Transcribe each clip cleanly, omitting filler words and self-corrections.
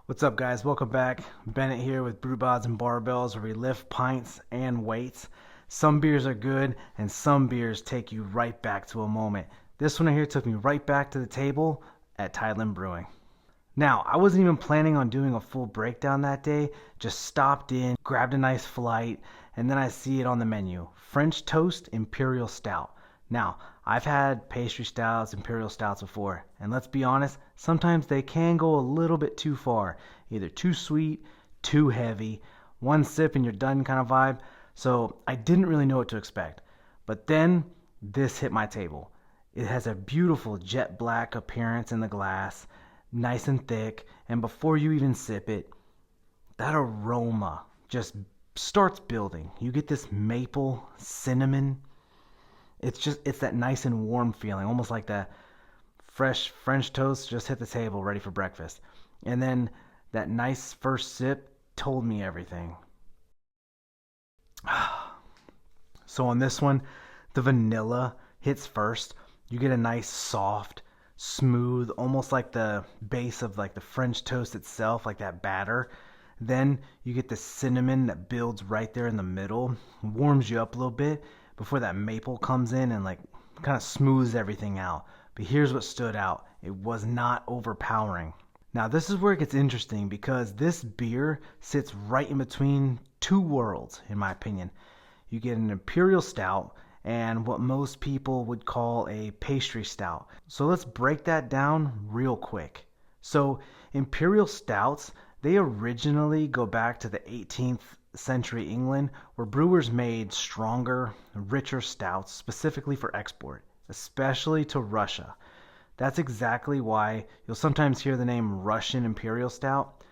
What's up, guys? Welcome back. Bennett here with Brew Bods and Barbells, where we lift pints and weights. Some beers are good, and some beers take you right back to a moment. This one here took me right back to the table at Tideland Brewing. Now, I wasn't even planning on doing a full breakdown that day. Just stopped in, grabbed a nice flight, and then I see it on the menu. French Toast Imperial Stout. Now, I've had pastry stouts, imperial stouts before, and let's be honest, sometimes they can go a little bit too far. Either too sweet, too heavy, one sip and you're done kind of vibe. So I didn't really know what to expect. But then this hit my table. It has a beautiful jet black appearance in the glass, nice and thick, and before you even sip it, that aroma just starts building. You get this maple, cinnamon. It's that nice and warm feeling, almost like that fresh French toast just hit the table ready for breakfast. And then that nice first sip told me everything. So on this one, the vanilla hits first. You get a nice soft, smooth, almost like the base of like the French toast itself, like that batter. Then you get the cinnamon that builds right there in the middle, warms you up a little bit before that maple comes in and like kind of smooths everything out. But here's what stood out. It was not overpowering. Now this is where it gets interesting because this beer sits right in between two worlds, in my opinion. You get an imperial stout and what most people would call a pastry stout. So let's break that down real quick. So imperial stouts, they originally go back to the 18th century England, where brewers made stronger, richer stouts specifically for export, especially to Russia. That's exactly why you'll sometimes hear the name Russian Imperial Stout.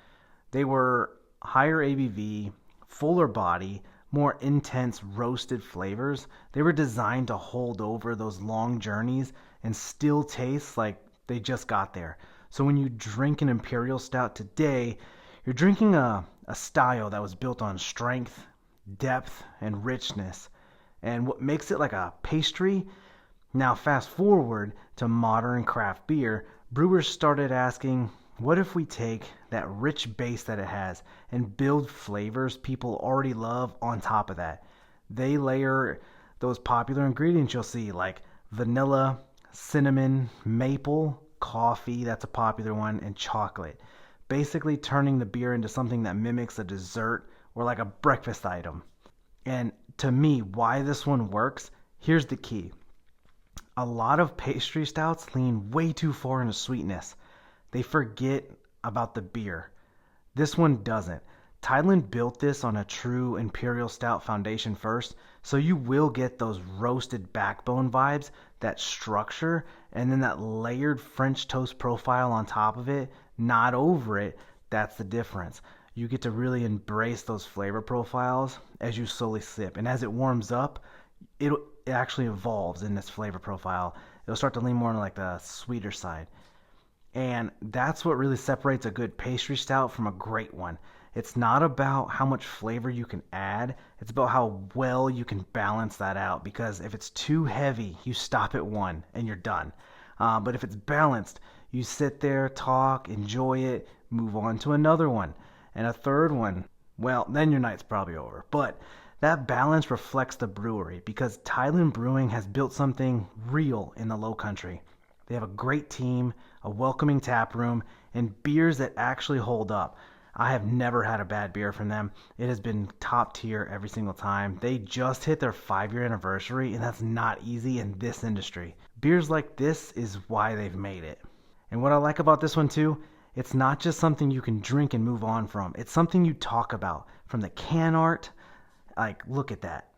They were higher ABV, fuller body, more intense roasted flavors. They were designed to hold over those long journeys and still taste like they just got there. So when you drink an Imperial Stout today, you're drinking a style that was built on strength, depth, and richness. And what makes it like a pastry? Now fast forward to modern craft beer, brewers started asking, what if we take that rich base that it has and build flavors people already love on top of that? They layer those popular ingredients you'll see like vanilla, cinnamon, maple, coffee, that's a popular one, and chocolate. Basically turning the beer into something that mimics a dessert or like a breakfast item. And to me, why this one works, here's the key. A lot of pastry stouts lean way too far into sweetness. They forget about the beer. This one doesn't. Tideland built this on a true imperial stout foundation first, so you will get those roasted backbone vibes, that structure, and then that layered French toast profile on top of it, not over it. That's the difference. You get to really embrace those flavor profiles as you slowly sip, and as it warms up, it actually evolves in this flavor profile. It'll start to lean more on like the sweeter side. And that's what really separates a good pastry stout from a great one. It's not about how much flavor you can add. It's about how well you can balance that out. Because if it's too heavy, you stop at one and you're done. But if it's balanced, you sit there, talk, enjoy it, move on to another one. And a third one, well, then your night's probably over. But that balance reflects the brewery because Tideland Brewing has built something real in the Lowcountry. They have a great team, a welcoming tap room, and beers that actually hold up. I have never had a bad beer from them. It has been top tier every single time. They just hit their 5-year anniversary, and that's not easy in this industry. Beers like this is why they've made it. And what I like about this one too, it's not just something you can drink and move on from. It's something you talk about. From the can art, like look at that.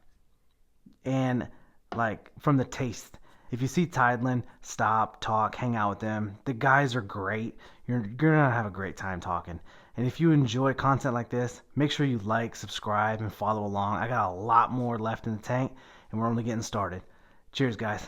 And like from the taste. If you see Tideland, stop, talk, hang out with them. The guys are great. You're going to have a great time talking. And if you enjoy content like this, make sure you like, subscribe, and follow along. I got a lot more left in the tank, and we're only getting started. Cheers, guys.